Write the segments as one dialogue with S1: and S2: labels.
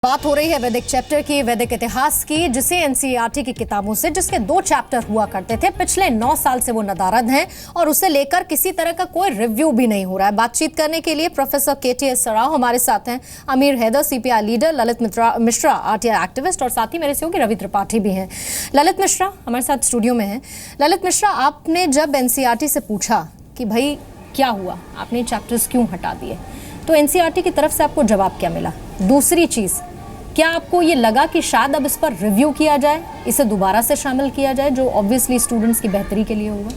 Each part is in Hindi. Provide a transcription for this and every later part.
S1: बात हो रही है वैदिक चैप्टर की, वैदिक इतिहास की, जिसे एनसीईआरटी की किताबों से, जिसके 2 चैप्टर हुआ करते थे। पिछले 9 साल से वो नदारद हैं और उसे लेकर किसी तरह का कोई रिव्यू भी नहीं हो रहा है। बातचीत करने के लिए प्रोफेसर केटीएस सराव हमारे साथ हैं, Amir Haider CPI leader, Lalit Mishra RTI activist और साथ ही मेरे सहयोगी रवि त्रिपाठी भी हैं। ललित मिश्रा हमारे साथ स्टूडियो में हैं। ललित मिश्रा, आपने जब एनसीईआरटी से पूछा कि भाई क्या हुआ, आपने चैप्टर्स क्यों हटा दिए, तो एनसीईआरटी की तरफ से आपको जवाब क्या मिला? दूसरी चीज, क्या आपको ये लगा कि शायद अब इस पर रिव्यू किया जाए, इसे दोबारा से शामिल किया जाए, जो ऑब्वियसली स्टूडेंट्स की बेहतरी के लिए होगा?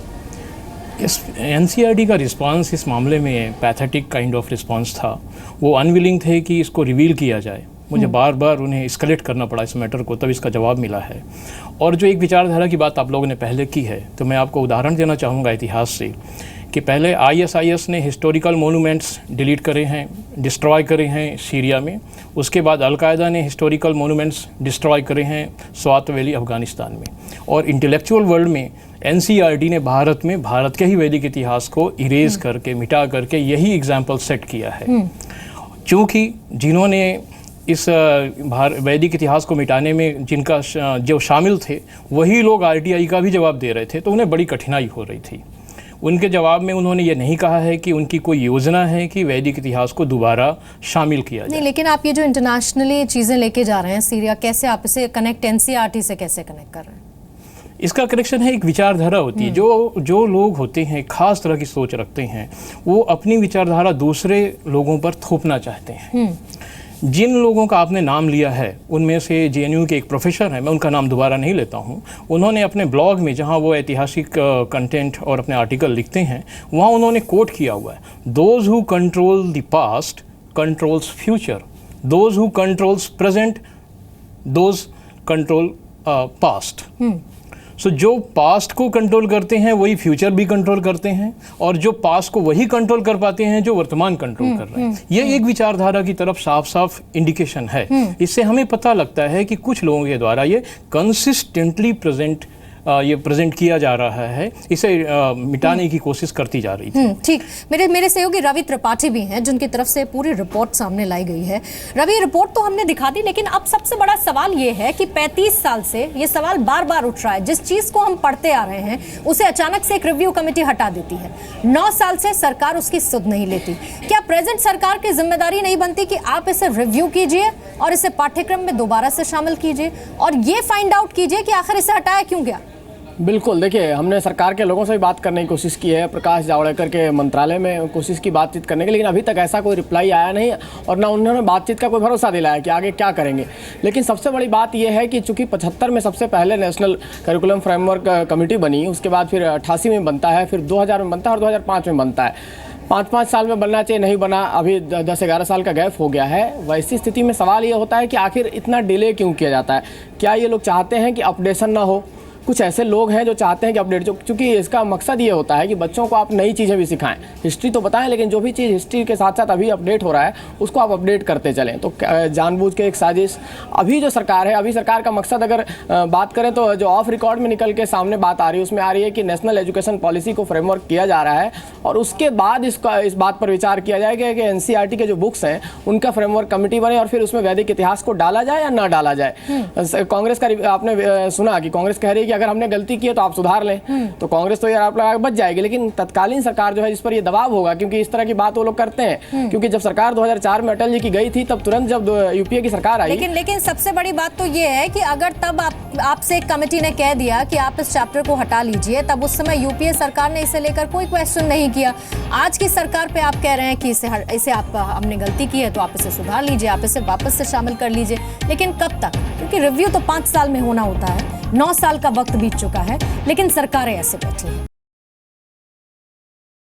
S2: एनसीईआरटी का रिस्पांस इस मामले में पैथेटिक काइंड ऑफ रिस्पांस था। वो अनविलिंग थे कि इसको रिवील किया जाए। मुझे बार बार उन्हें एस्केलेट करना पड़ा इस मैटर को, तब इसका जवाब मिला है। और जो एक विचारधारा की बात आप लोगों ने पहले की है, तो मैं आपको उदाहरण देना चाहूँगा इतिहास से कि पहले आईएसआईएस ने हिस्टोरिकल मोनूमेंट्स डिलीट करे हैं, डिस्ट्रॉय करे हैं सीरिया में। उसके बाद अलकायदा ने हिस्टोरिकल मोनूमेंट्स डिस्ट्रॉय करे हैं स्वात वैली अफगानिस्तान में। और इंटेलेक्चुअल वर्ल्ड में एनसीईआरटी ने भारत में भारत के ही वैदिक इतिहास को इरेज करके, मिटा करके यही एग्जाम्पल सेट किया है। चूँकि जिन्होंने इस वैदिक इतिहास को मिटाने में जिनका जो शामिल थे, वही लोग आरटीआई का भी जवाब दे रहे थे, तो उन्हें बड़ी कठिनाई हो रही थी। उनके जवाब में उन्होंने ये नहीं कहा है कि उनकी कोई योजना है कि वैदिक इतिहास को दोबारा शामिल किया जाए।
S1: नहीं, लेकिन आप ये जो इंटरनेशनली चीज़ें लेके जा रहे हैं सीरिया, कैसे आप इसे कनेक्ट एनसीईआरटी से कैसे कनेक्ट कर रहे हैं?
S2: इसका कनेक्शन है, एक विचारधारा होती है। जो लोग होते हैं, खास तरह की सोच रखते हैं, वो अपनी विचारधारा दूसरे लोगों पर थोपना चाहते हैं। जिन लोगों का आपने नाम लिया है, उनमें से जेएनयू के एक प्रोफेसर हैं, मैं उनका नाम दोबारा नहीं लेता हूं, उन्होंने अपने ब्लॉग में, जहां वो ऐतिहासिक कंटेंट और अपने आर्टिकल लिखते हैं, वहां उन्होंने कोट किया हुआ है, those who control the past controls future, those who controls present those control past. So जो पास्ट को कंट्रोल करते हैं वही फ्यूचर भी कंट्रोल करते हैं, और जो पास्ट को वही कंट्रोल कर पाते हैं जो वर्तमान कंट्रोल कर रहे हैं। ये एक विचारधारा की तरफ साफ साफ इंडिकेशन है। इससे हमें पता लगता है कि कुछ लोगों के द्वारा ये कंसिस्टेंटली प्रेजेंट किया जा रहा है, इसे मिटाने की कोशिश करती जा रही थी।
S1: ठीक, मेरे सहयोगी रवि त्रिपाठी भी हैं, जिनकी तरफ से पूरी रिपोर्ट सामने लाई गई है। रवि, रिपोर्ट तो हमने दिखा दी, लेकिन अब सबसे बड़ा सवाल ये है कि 35 साल से ये सवाल बार बार उठ रहा है। जिस चीज को हम पढ़ते आ रहे हैं, उसे अचानक से एक रिव्यू कमेटी हटा देती है। 9 साल से सरकार उसकी सुध नहीं लेती। क्या प्रेजेंट सरकार की जिम्मेदारी नहीं बनती कि आप इसे रिव्यू कीजिए और इसे पाठ्यक्रम में दोबारा से शामिल कीजिए और ये फाइंड आउट कीजिए कि आखिर इसे हटाया क्यों गया?
S3: बिल्कुल, देखिए, हमने सरकार के लोगों से भी बात करने की कोशिश की है, प्रकाश जावड़ेकर के मंत्रालय में कोशिश की बातचीत करने की, लेकिन अभी तक ऐसा कोई रिप्लाई आया नहीं और ना उन्होंने बातचीत का कोई भरोसा दिलाया कि आगे क्या करेंगे। लेकिन सबसे बड़ी बात यह है कि चूंकि 75 में सबसे पहले नेशनल करिकुलम फ्रेमवर्क कमेटी बनी, उसके बाद फिर 88 में बनता है, फिर 2000 में बनता है और 2005 में बनता है। 5-5 साल में बनना चाहिए, नहीं बना, अभी 10-11 साल का गैप हो गया है। वैसी स्थिति में सवाल ये होता है कि आखिर इतना डिले क्यों किया जाता है? क्या ये लोग चाहते हैं कि अपडेशन ना हो? कुछ ऐसे लोग हैं जो चाहते हैं कि अपडेट, चूँकि इसका मकसद ये होता है कि बच्चों को आप नई चीज़ें भी सिखाएं। हिस्ट्री तो बताएं, लेकिन जो भी चीज़ हिस्ट्री के साथ साथ अभी अपडेट हो रहा है, उसको आप अपडेट करते चलें। तो जानबूझ के एक साजिश अभी जो सरकार है, अभी सरकार का मकसद अगर बात करें तो जो ऑफ रिकॉर्ड में निकल के सामने बात आ रही है, उसमें आ रही है कि नेशनल एजुकेशन पॉलिसी को फ्रेमवर्क किया जा रहा है और उसके बाद इस बात पर विचार किया जाएगा कि एनसीईआरटी के जो बुक्स हैं उनका फ्रेमवर्क कमेटी बने और फिर उसमें वैदिक इतिहास को डाला जाए या ना डाला जाए। कांग्रेस का आपने सुना कि कांग्रेस कह रही है कि अगर हमने गलती की है तो आप सुधार लें, तो कांग्रेस तो यार आप लगा बच जाएगी। लेकिन तत्कालीन सरकार जो है, जिस पर ये दबाव होगा, क्योंकि इस तरह की बात वो लोग करते हैं, क्योंकि जब सरकार 2004 में अटल जी की गई थी, तब तुरंत जब यूपीए की सरकार आई।
S1: लेकिन सबसे बड़ी बात तो ये है कि अगर तब आपसे एक कमेटी ने कह दिया कि आप इस चैप्टर को हटा लीजिए, तब उस समय यूपीए सरकार ने इसे लेकर कोई क्वेश्चन नहीं किया। आज की सरकार पे आप कह रहे हैं कि इसे आप हमने गलती की है तो आप इसे सुधार लीजिए, आप इसे वापस से शामिल कर लीजिए। लेकिन कब तक? क्योंकि रिव्यू तो 5 साल में होना होता है, 9 साल का वक्त बीत चुका है, लेकिन सरकारें ऐसे बैठी हैं।